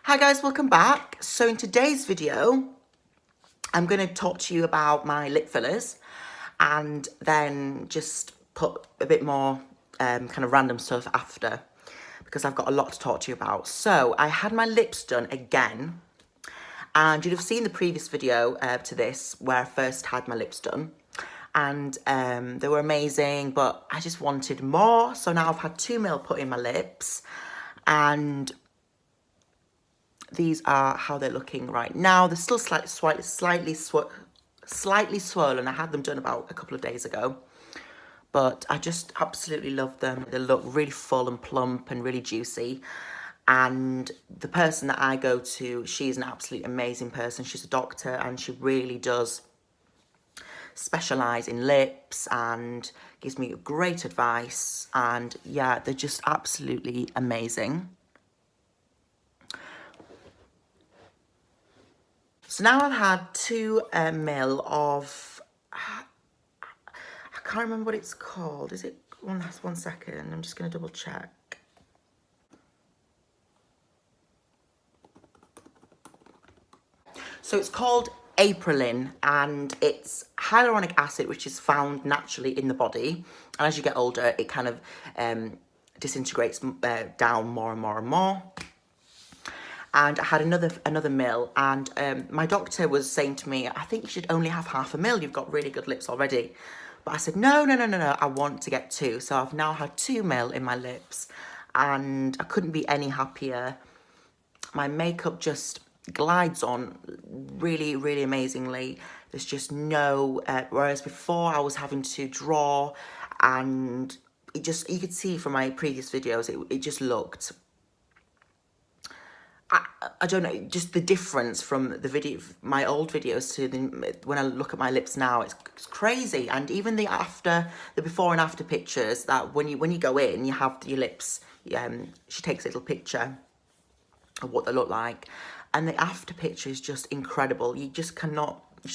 Hi guys, welcome back. So in today's video, I'm going to talk to you about my lip fillers and then just put a bit more kind of random stuff after because I've got a lot to talk to you about. So I had my lips done again, and you'd have seen the previous video to this where I first had my lips done, and they were amazing, but I just wanted more. So now I've had 2 ml put in my lips, and these are how they're looking right now. They're still slightly swollen. I had them done about a couple of days ago, but I just absolutely love them. They look really full and plump and really juicy. And the person that I go to, she's an absolutely amazing person. She's a doctor, and she really does specialise in lips and gives me great advice. And yeah, they're just absolutely amazing. So now I've had 2 ml of, I can't remember what it's called. Is it, one second, I'm just going to double check. So it's called Aprilin, and it's hyaluronic acid, which is found naturally in the body. And as you get older, it kind of disintegrates down more and more and more. And I had another ml, and my doctor was saying to me, I think you should only have half a ml, you've got really good lips already. But I said, no, I want to get 2. So I've now had 2 ml in my lips, and I couldn't be any happier. My makeup just glides on really, really amazingly. There's just no, whereas before I was having to draw, and it just, you could see from my previous videos, it just looked, I don't know, just the difference from the video, my old videos to when I look at my lips now, it's crazy. And even the before and after pictures, that when you go in, you have your lips, she takes a little picture of what they look like, and the after picture is just incredible. You just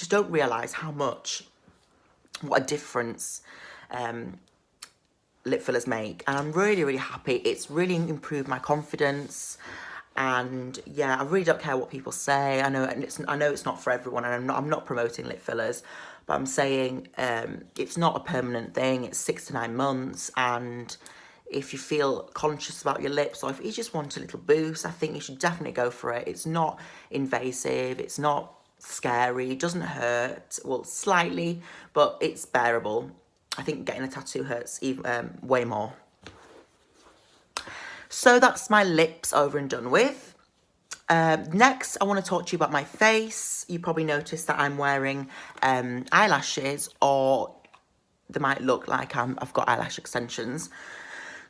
don't realise what a difference lip fillers make. And I'm really, really happy. It's really improved my confidence. And yeah, I really don't care what people say. I know it's not for everyone, and I'm not promoting lip fillers, but I'm saying it's not a permanent thing. It's 6 to 9 months, and if you feel conscious about your lips, or if you just want a little boost, I think you should definitely go for it. It's not invasive, it's not scary, it doesn't hurt, well, slightly, but it's bearable. I think getting a tattoo hurts even way more. So that's my lips over and done with. Next, I want to talk to you about my face. You probably noticed that I'm wearing eyelashes, or they might look like I've got eyelash extensions.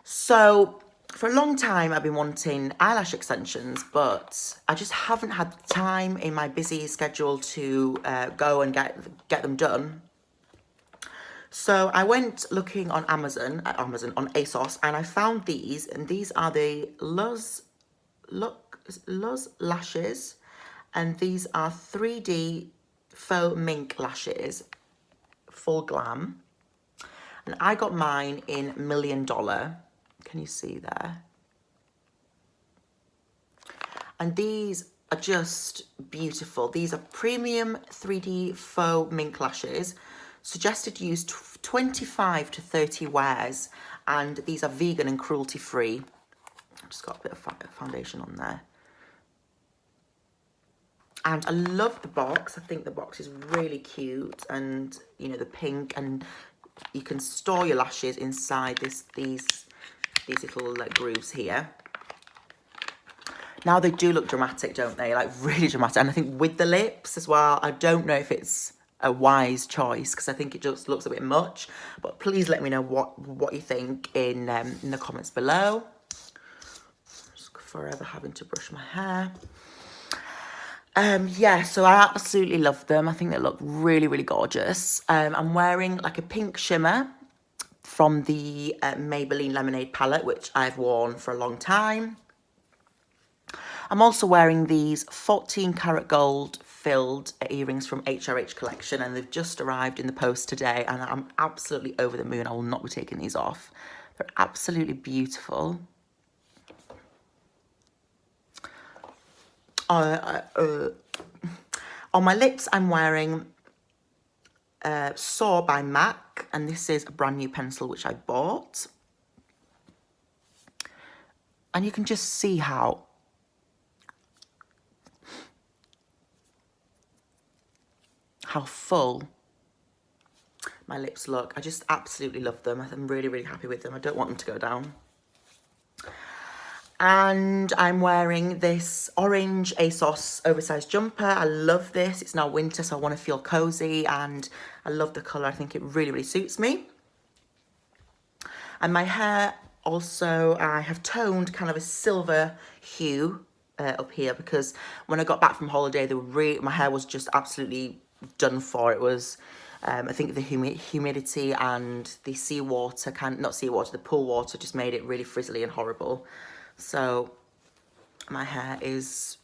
So for a long time, I've been wanting eyelash extensions, but I just haven't had the time in my busy schedule to go and get them done. So I went looking on Amazon, on ASOS, and I found these, and these are the Luz lashes, and these are 3D faux mink lashes, full glam, and I got mine in $1 Million. Can you see there? And these are just beautiful. These are premium 3D faux mink lashes. Suggested use 25 to 30 wears, and these are vegan and cruelty free. I've just got a bit of foundation on there. And I love the box. I think the box is really cute, and you know, the pink, and you can store your lashes inside these little grooves here. Now they do look dramatic, don't they? Like really dramatic. And I think with the lips as well, I don't know if it's a wise choice, because I think it just looks a bit much, but please let me know what you think in the comments below. Just forever having to brush my hair. Yeah, so I absolutely love them. I think they look really, really gorgeous. I'm wearing like a pink shimmer from the Maybelline Lemonade palette, which I've worn for a long time. I'm also wearing these 14 karat gold filled earrings from HRH collection, and they've just arrived in the post today, and I'm absolutely over the moon. I will not be taking these off. They're absolutely beautiful. On my lips, I'm wearing Soar by MAC, and this is a brand new pencil which I bought. And you can just see how full my lips look. I just absolutely love them. I'm really, really happy with them. I don't want them to go down. And I'm wearing this orange ASOS oversized jumper. I love this. It's now winter, so I want to feel cozy, and I love the colour. I think it really, really suits me. And my hair also, I have toned kind of a silver hue up here, because when I got back from holiday, my hair was just absolutely done for. It was, I think the humidity and the seawater, the pool water just made it really frizzly and horrible. So my hair is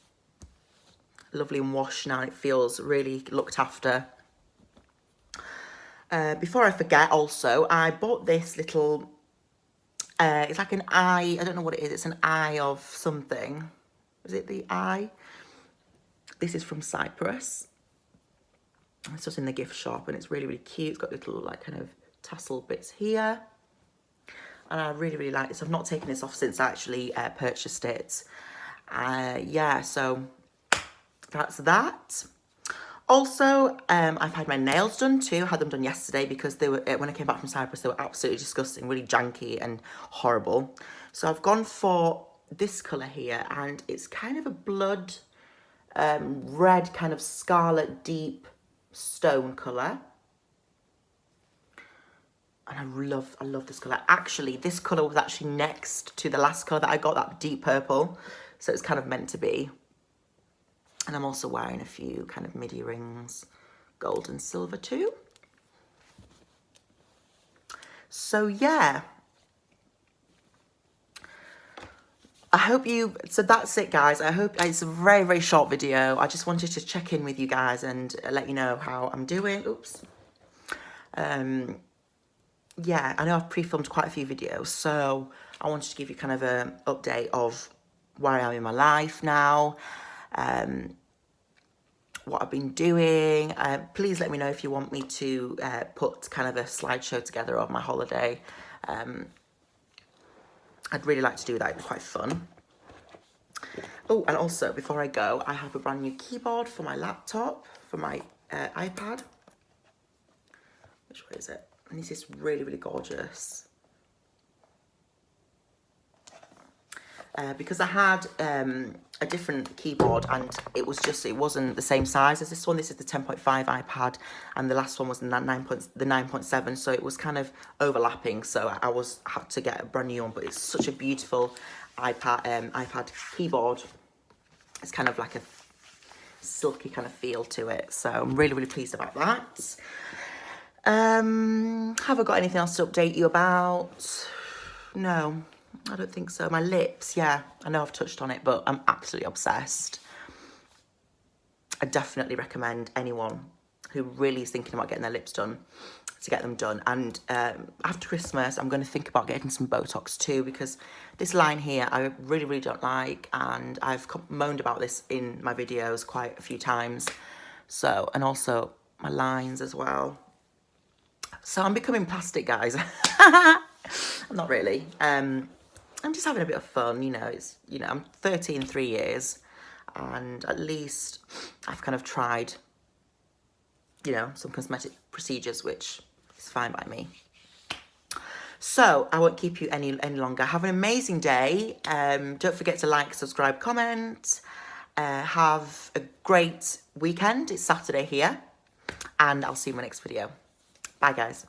lovely and washed now. It feels really looked after. Before I forget also, I bought this little, it's like an eye, I don't know what it is. It's an eye of something. Is it the eye? This is from Cyprus. It's just in the gift shop, and it's really, really cute. It's got little like kind of tassel bits here. And I really, really like this. I've not taken this off since I actually purchased it. Yeah, so that's that. Also, I've had my nails done too. I had them done yesterday because they were, when I came back from Cyprus, they were absolutely disgusting, really janky and horrible. So I've gone for this colour here, and it's kind of a blood red, kind of scarlet deep stone colour. And I love this colour. Actually, this colour was actually next to the last colour that I got, that deep purple. So it's kind of meant to be. And I'm also wearing a few kind of midi rings, gold and silver too. So yeah. So that's it, guys. I hope it's a very, very short video. I just wanted to check in with you guys and let you know how I'm doing. Oops. Yeah, I know I've pre-filmed quite a few videos, so I wanted to give you kind of an update of where I am in my life now, what I've been doing. Please let me know if you want me to put kind of a slideshow together of my holiday. I'd really like to do that. It'd be quite fun. Oh, and also, before I go, I have a brand new keyboard for my laptop, for my iPad. Which way is it? And this is really, really gorgeous. Because I had a different keyboard, and it wasn't the same size as this one. This is the 10.5 iPad, and the last one was the 9.7, so it was kind of overlapping. So I had to get a brand new one, but it's such a beautiful iPad keyboard. It's kind of like a silky kind of feel to it. So I'm really, really pleased about that. Have I got anything else to update you about? No, I don't think so. My lips, yeah, I know I've touched on it, but I'm absolutely obsessed. I definitely recommend anyone who really is thinking about getting their lips done to get them done. And after Christmas, I'm going to think about getting some Botox too, because this line here I really, really don't like, and I've moaned about this in my videos quite a few times. So, and also my lines as well. So I'm becoming plastic, guys. I'm not really. I'm just having a bit of fun, you know. I'm 30 in 3 years, and at least I've kind of tried, some cosmetic procedures, which is fine by me. So I won't keep you any longer. Have an amazing day. Don't forget to like, subscribe, comment. Have a great weekend. It's Saturday here, and I'll see you in my next video. Bye, guys.